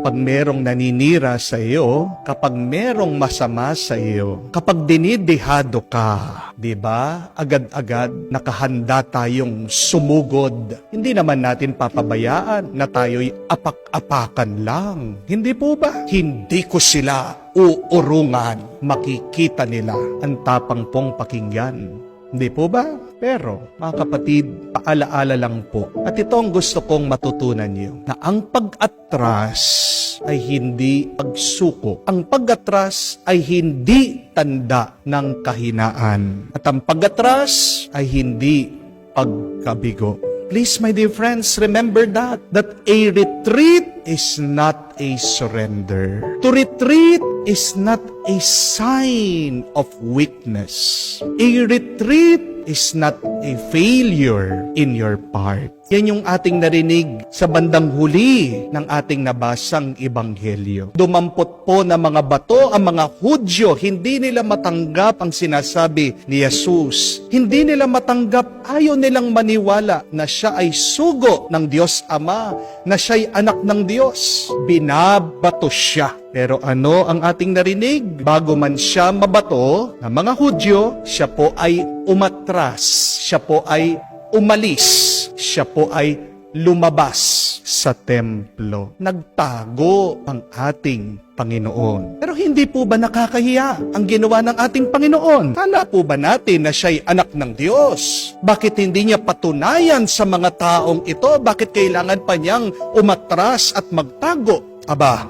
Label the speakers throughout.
Speaker 1: Kapag merong naninira sa iyo, kapag merong masama sa iyo, kapag dinidihado ka, di ba? Agad-agad nakahanda tayong sumugod. Hindi naman natin papabayaan na tayo'y apak-apakan lang. Hindi po ba? Hindi ko sila uurungan. Makikita nila ang tapang pong pakinggan. Hindi po ba? Pero, mga kapatid, paalaala lang po. At ito ang gusto kong matutunan niyo, na ang pag-atras ay hindi pagsuko. Ang pag-atras ay hindi tanda ng kahinaan. At ang pag-atras ay hindi pagkabigo. Please, my dear friends, remember that a retreat is not a surrender. To retreat is not a sign of weakness. A retreat is not a failure in your part. Yan yung ating narinig sa bandang huli ng ating nabasang ebanghelyo. Dumampot po na mga bato ang mga Hudyo, hindi nila matanggap ang sinasabi ni Jesus. Hindi nila matanggap, ayaw nilang maniwala na siya ay sugo ng Diyos Ama, na siya'y anak ng Diyos. Binabato siya. Pero ano ang ating narinig? Bago man siya mabato ng mga Hudyo, siya po ay umatras, siya po ay umalis, siya po ay lumabas sa templo. Nagtago ang ating Panginoon. Pero hindi po ba nakakahiya ang ginawa ng ating Panginoon? Kala po ba natin na siya'y anak ng Diyos? Bakit hindi niya patunayan sa mga taong ito? Bakit kailangan pa niyang umatras at magtago? Aba,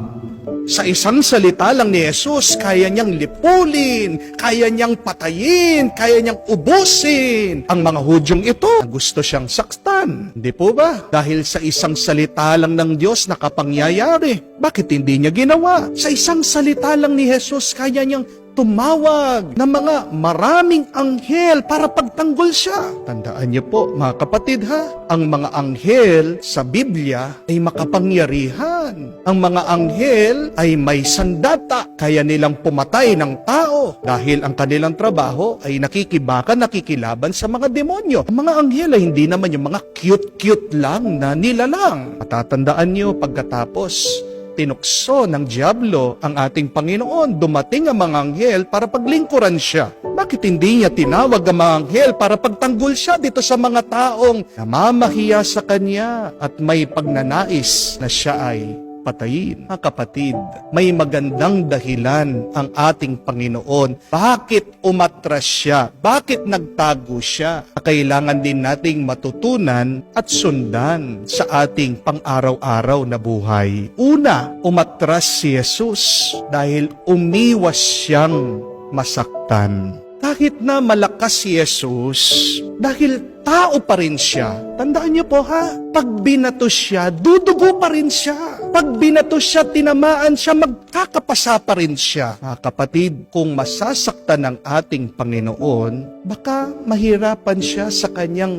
Speaker 1: sa isang salita lang ni Jesus, kaya niyang lipulin, kaya niyang patayin, kaya niyang ubusin ang mga Hudyong ito na gusto siyang saktan. Hindi po ba? Dahil sa isang salita lang ng Diyos nakapangyayari. Bakit hindi niya ginawa? Sa isang salita lang ni Jesus, kaya niyang tumawag ng mga maraming anghel para pagtanggol siya. Tandaan niyo po, mga kapatid ha, ang mga anghel sa Biblia ay makapangyarihan. Ang mga anghel ay may sandata, kaya nilang pumatay ng tao dahil ang kanilang trabaho ay nakikibakan, nakikilaban sa mga demonyo. Ang mga anghel ay hindi naman yung mga cute-cute lang na nilalang. Matatandaan niyo pagkatapos tinukso ng diablo ang ating Panginoon, dumating ang mga anghel para paglingkuran siya. Bakit hindi niya tinawag ang mga anghel para pagtanggol siya dito sa mga taong namamahiya sa kanya at may pagnanais na siya ay patayin? Mga kapatid, may magandang dahilan ang ating Panginoon. Bakit umatras siya? Bakit nagtago siya? Kailangan din nating matutunan at sundan sa ating pang-araw-araw na buhay. Una, umatras si Jesus dahil umiwas siyang masaktan. Kahit na malakas si Jesus, dahil tao pa rin siya. Tandaan niyo po ha, pag binato siya, dudugo pa rin siya. Pag binato siya, tinamaan siya, magkakapasa pa rin siya. Mga kapatid, kung masasaktan ng ating Panginoon, baka mahirapan siya sa kanyang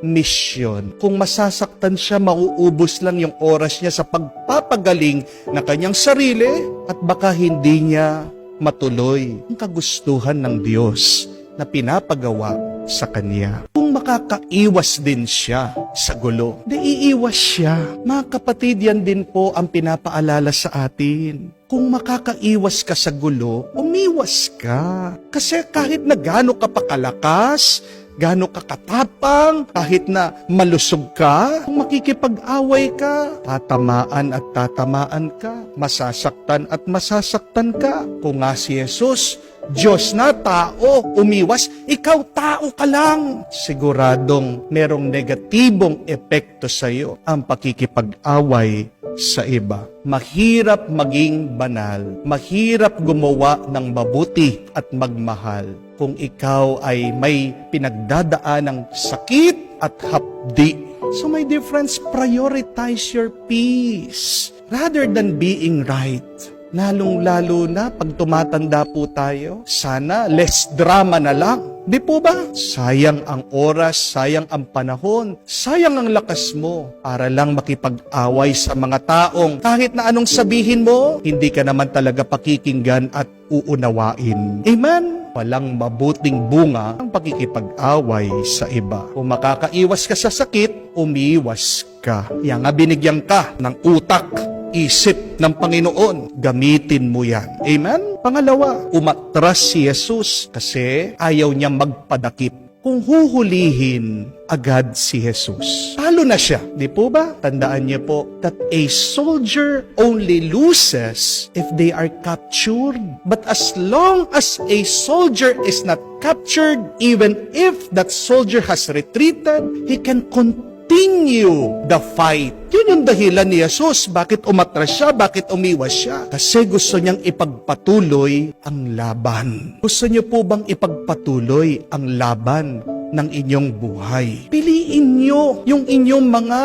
Speaker 1: misyon. Kung masasaktan siya, mauubos lang yung oras niya sa pagpapagaling na kanyang sarili at baka hindi niya matuloy ang kagustuhan ng Diyos na pinapagawa sa Kanya. Kung makakaiwas din siya sa gulo, di iiwas siya. Mga kapatid, yan din po ang pinapaalala sa atin. Kung makakaiwas ka sa gulo, umiwas ka. Kasi kahit na gaano ka pa kalakas, gaano ka katapang, kahit na malusog ka, kung makikipag-away ka, tatamaan at tatamaan ka, masasaktan at masasaktan ka. Kung nga si Jesus, Diyos na tao, umiwas, ikaw tao ka lang. Siguradong merong negatibong epekto sa iyo ang pakikipag-away sa iba. Mahirap maging banal, mahirap gumawa ng mabuti at magmahal kung ikaw ay may pinagdadaan ng sakit at hapdi. So my dear friends, prioritize your peace rather than being right. Lalong-lalo na pag tumatanda po tayo, sana less drama na lang. Di po ba? Sayang ang oras, sayang ang panahon, sayang ang lakas mo para lang makipag-away sa mga taong kahit na anong sabihin mo, hindi ka naman talaga pakikinggan at uunawain. Amen? Walang mabuting bunga ang pakikipag-away sa iba. Kung makakaiwas ka sa sakit, umiwas ka. Kaya nga binigyan ka ng utak, isip ng Panginoon. Gamitin mo yan. Amen? Pangalawa, umatras si Jesus kasi ayaw niya magpadakip. Kung huhulihin agad si Jesus, talo na siya. Di po ba? Tandaan niyo po that a soldier only loses if they are captured. But as long as a soldier is not captured, even if that soldier has retreated, he can continue the fight. Yun yung dahilan ni Jesus. Bakit umatras siya? Bakit umiwas siya? Kasi gusto niyang ipagpatuloy ang laban. Gusto niyo po bang ipagpatuloy ang laban ng inyong buhay? Piliin niyo yung inyong mga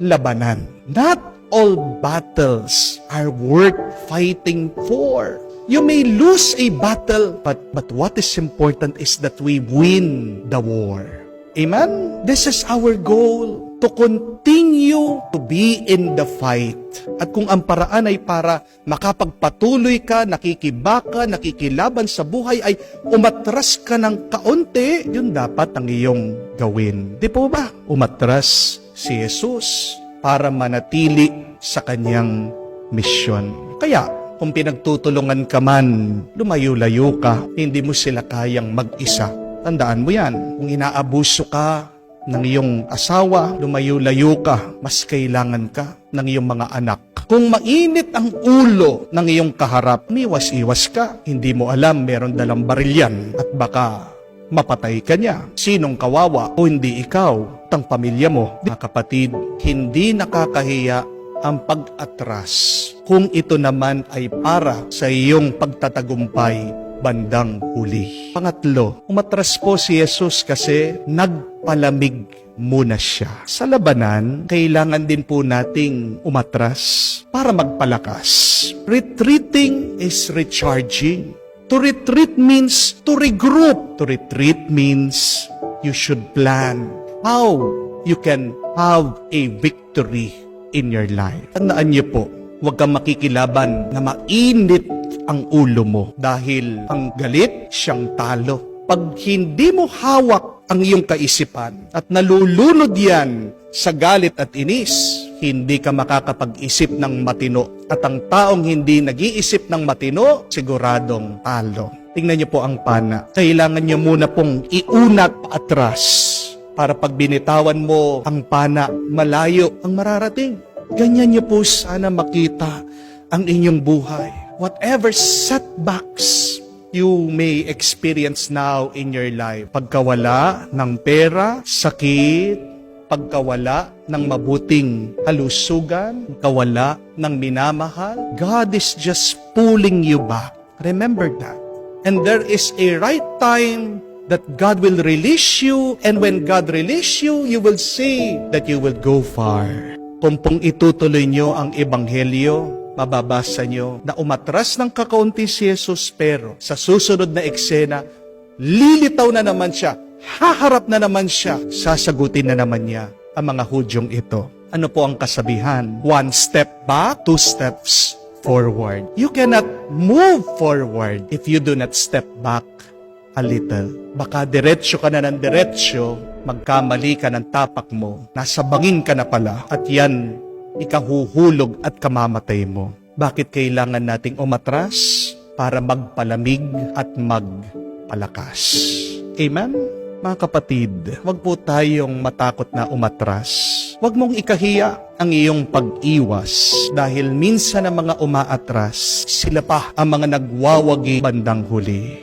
Speaker 1: labanan. Not all battles are worth fighting for. You may lose a battle, but what is important is that we win the war. Amen? This is our goal, to continue to be in the fight. At kung ang paraan ay para makapagpatuloy ka, nakikibaka, nakikilaban sa buhay, ay umatras ka ng kaunti, yun dapat ang iyong gawin. Di po ba? Umatras si Jesus para manatili sa kanyang misyon. Kaya, kung pinagtutulungan ka man, lumayo-layo ka, hindi mo sila kayang mag-isa. Tandaan mo yan, kung inaabuso ka ng iyong asawa, lumayo-layo ka, mas kailangan ka ng iyong mga anak. Kung mainit ang ulo ng iyong kaharap, miwas-iwas ka. Hindi mo alam, meron dalang barilyan at baka mapatay ka niya. Sinong kawawa o hindi ikaw, tang pamilya mo? Mga kapatid, hindi nakakahiya ang pag-atras kung ito naman ay para sa iyong pagtatagumpay bandang huli. Pangatlo, umatras po si Jesus kasi nagpalamig muna siya. Sa labanan, kailangan din po nating umatras para magpalakas. Retreating is recharging. To retreat means to regroup. To retreat means you should plan how you can have a victory in your life. Tandaan niyo po, huwag kang makikilaban na mainit ang ulo mo dahil ang galit siyang talo. Pag hindi mo hawak ang iyong kaisipan at nalulunod yan sa galit at inis, hindi ka makakapag-isip ng matino. At ang taong hindi nag-iisip ng matino, siguradong talo. Tingnan niyo po ang pana. Kailangan niyo muna pong iunat paatras para pag binitawan mo ang pana, malayo ang mararating. Ganyan niyo po sana makita ang inyong buhay. Whatever setbacks you may experience now in your life, pagkawala ng pera, sakit, pagkawala ng mabuting kalusugan, pagkawala ng minamahal, God is just pulling you back. Remember that. And there is a right time that God will release you, and when God release you, you will see that you will go far. Kung pong itutuloy nyo ang ebanghelyo, mababasa nyo na umatras ng kakaunti si Jesus, pero sa susunod na eksena, lilitaw na naman siya, haharap na naman siya, sasagutin na naman niya ang mga Hudyong ito. Ano po ang kasabihan? 1 step back, 2 steps forward. You cannot move forward if you do not step back a little. Baka diretsyo ka na ng diretsyo, magkamali ka ng tapak mo, nasa bangin ka na pala, at yan ikahuhulog at kamamatay mo. Bakit kailangan nating umatras? Para magpalamig at magpalakas. Amen? Mga kapatid, huwag po tayong matakot na umatras. Huwag mong ikahiya ang iyong pag-iwas dahil minsan ang mga umaatras, sila pa ang mga nagwawagi bandang huli.